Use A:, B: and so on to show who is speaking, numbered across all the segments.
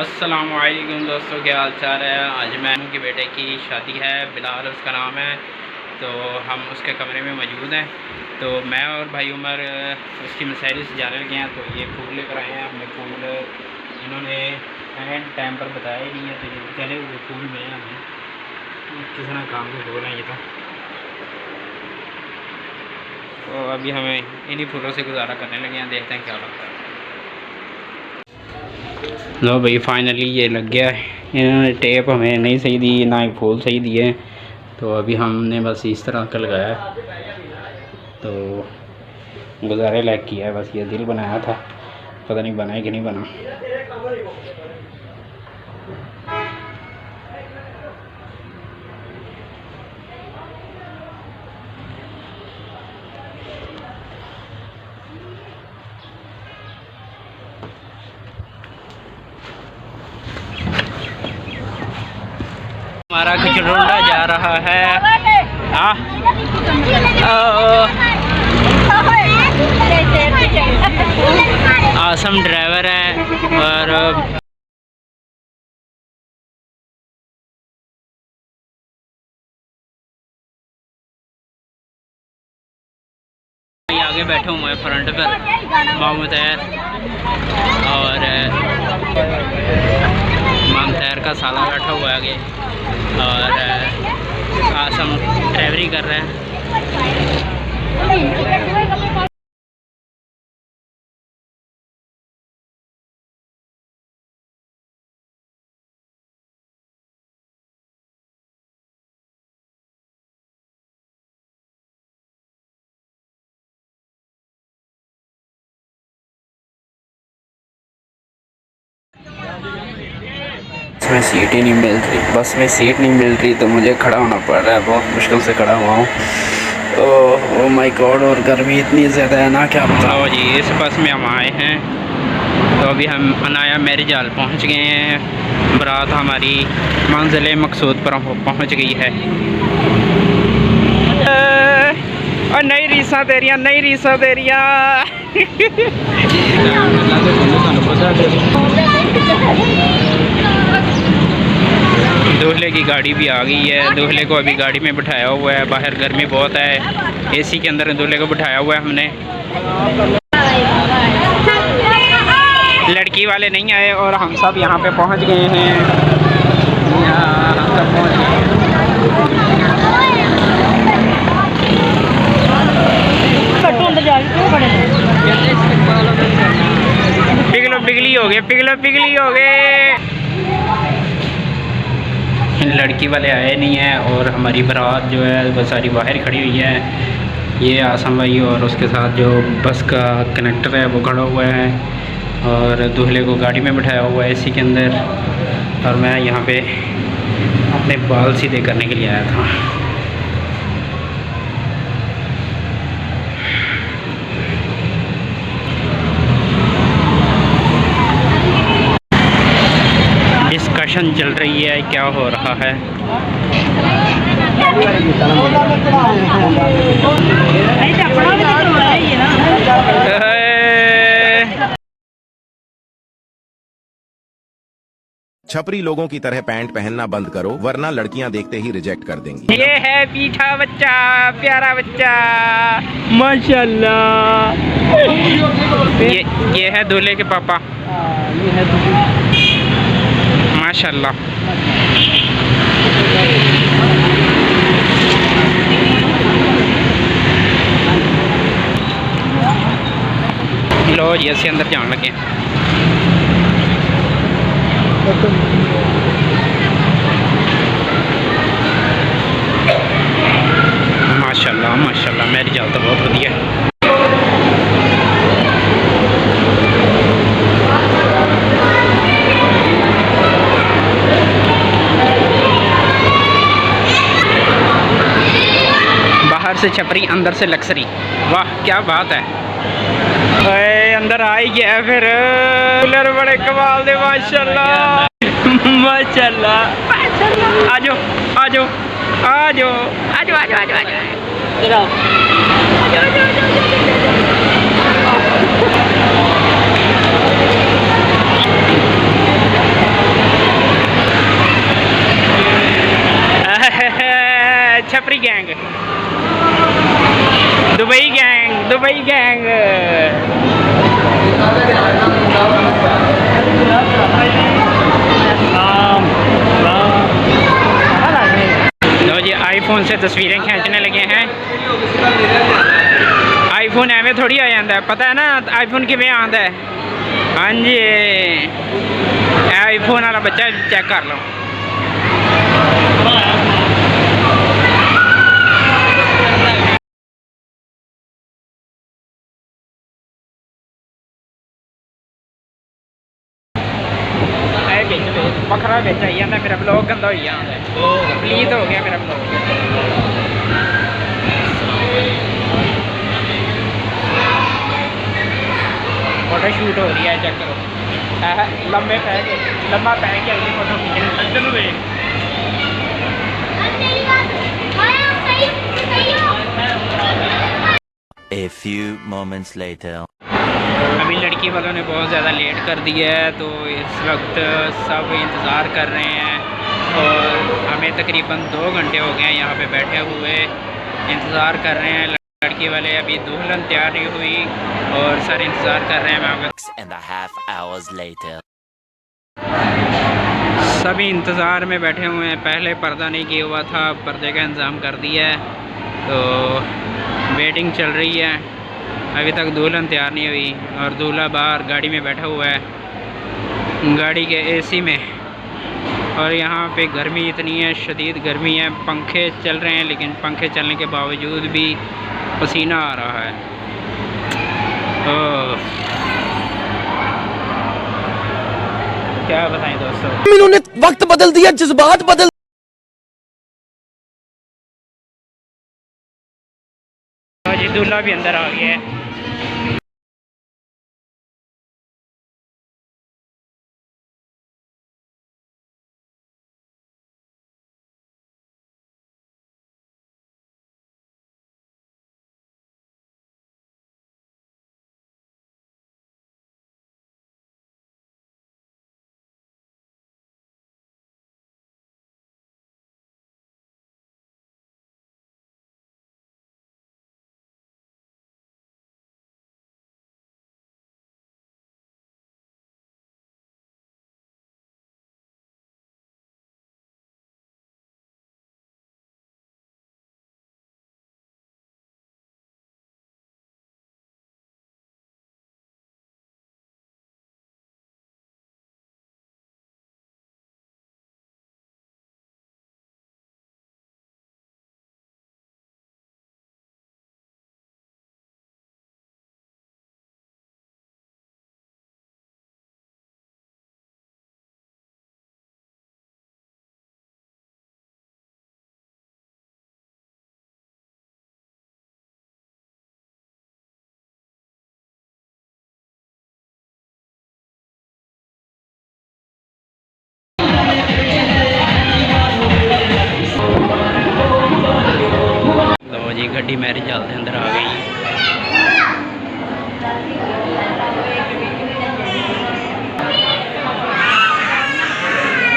A: अस्सलामुअलैकुम दोस्तों, क्या हाल चाल है। आज मैं के बेटे की शादी है, बिलाल उसका नाम है। तो हम उसके कमरे में मौजूद हैं। तो मैं और भाई उमर उसकी मसहरी से जाने लगे हैं। तो ये फूल लेकर आए हैं। हमें फूल इन्होंने एंड टाइम पर बताया ही नहीं है। तो ये चले हुए फूल में हमें किस तरह काम को हो रहे हैं ये तो अभी हमें इन्हीं फूलों से गुजारा करने लगे हैं। देखते हैं क्या लगता है। लो भाई, फाइनली ये लग गया है। इन्होंने टेप हमें नहीं सही दी, ना ही फूल सही दिए। तो अभी हमने बस इस तरह का लगाया है। तो गुजारे लायक किया है। बस ये दिल बनाया था, पता नहीं बना है कि नहीं बना। हमारा कचरौंडा जा रहा है। आसम ड्राइवर है और आगे बैठे हुए हैं फ्रंट पर मामूतैर और मामतैर का साला बैठा हुआ है आगे और आसम ड्राइवरी कर रहे हैं।
B: में सीट ही नहीं मिल रही, बस में सीट नहीं मिल रही तो मुझे खड़ा होना पड़ रहा है। बहुत मुश्किल से खड़ा हुआ हूँ। ओह माय गॉड, और गर्मी इतनी ज़्यादा है ना, क्या बताओ
A: जी। इस बस में हम आए हैं। तो अभी हम अनाया मैरिज हॉल पहुँच गए हैं। बारात हमारी मंजिल मकसूद पर पहुँच गई है। और नई रीसा तेरिया, नई रीसा तेरिया। दूल्हे की गाड़ी भी आ गई है। दूल्हे को अभी गाड़ी में बिठाया हुआ है। बाहर गर्मी बहुत है। एसी के अंदर दूल्हे को बिठाया हुआ है हमने। लड़की वाले नहीं आए और हम सब यहाँ पे पहुँच गए हैं। हम सब पहुँच गए हैं। पिघलो पिघली हो गए, पिघलो पिघली हो गए। लड़की वाले आए नहीं हैं और हमारी बारात जो है वो सारी बाहर खड़ी हुई है। ये आसम भाई और उसके साथ जो बस का कनेक्टर है वो खड़ा हुआ है और दूल्हे को गाड़ी में बिठाया हुआ है एसी के अंदर। और मैं यहाँ पे अपने बाल सीधे करने के लिए आया था। डिस्कशन चल रही है, क्या हो रहा है।
C: छपरी लोगों की तरह पैंट पहनना बंद करो, वरना लड़कियां देखते ही रिजेक्ट कर देंगी।
A: ये है पीछा बच्चा, प्यारा बच्चा, माशाल्लाह। ये है दूल्हे के पापा, माशाल्लाह। लो जी, असी अंदर जाने लगे। माशाल्लाह माशाल्लाह, मेरी जाल तो बहुत बढ़िया है। बाहर से छपरी, अंदर से लक्सरी। वाह क्या बात है। अंदर आ ही गया फिर। कूलर बड़े कमाल दे, माशाल्लाह माशाल्लाह। आजो आजो आजो आजो आजो आजो आजो। आईफोन से तस्वीरें खींचने लगे हैं। आईफोन एवं थोड़ी आ जाता है, पता है ना आईफोन किमें आता है। हाँ जी, आईफोन वाला बच्चा चेक कर लो। बखरा बिच आई जाता, मेरा ब्लॉग गंदा हो जाता है, प्लीज हो गया मेरा ब्लॉग। फोटो शूट हो रही है, चेक करो। लम्बे पै के लम्बा पै के अगली फोटो खींचने।
D: A few moments later.
A: अभी लड़की वालों ने बहुत ज़्यादा लेट कर दिया है, तो इस वक्त सब इंतज़ार कर रहे हैं और हमें तकरीबन 2 घंटे हो गए हैं यहाँ पे बैठे हुए इंतज़ार कर रहे हैं। लड़की वाले अभी दुल्हन तैयार नहीं हुई और सर इंतज़ार कर रहे हैं वहाँ पर।
D: 6.5 hours later.
A: सभी इंतज़ार में बैठे हुए हैं। पहले पर्दा नहीं किया हुआ था, पर्दे का इंतज़ाम कर दिया है, तो वेटिंग चल रही है। अभी तक दुल्हन तैयार नहीं हुई और दूल्हा बाहर गाड़ी में बैठा हुआ है, गाड़ी के एसी में। और यहाँ पे गर्मी इतनी है, शदीद गर्मी है। पंखे चल रहे हैं लेकिन पंखे चलने के बावजूद भी पसीना आ रहा है। क्या बताएं दोस्तों,
B: इन्होंने वक्त बदल दिया, जज्बात बदल।
A: जी दूल्हा भी अंदर आ गया है। लो जी गड्डी मैरिज हाल के अंदर आ गई।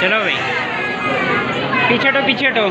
A: चलो भाई पीछे हटो, पीछे हटो।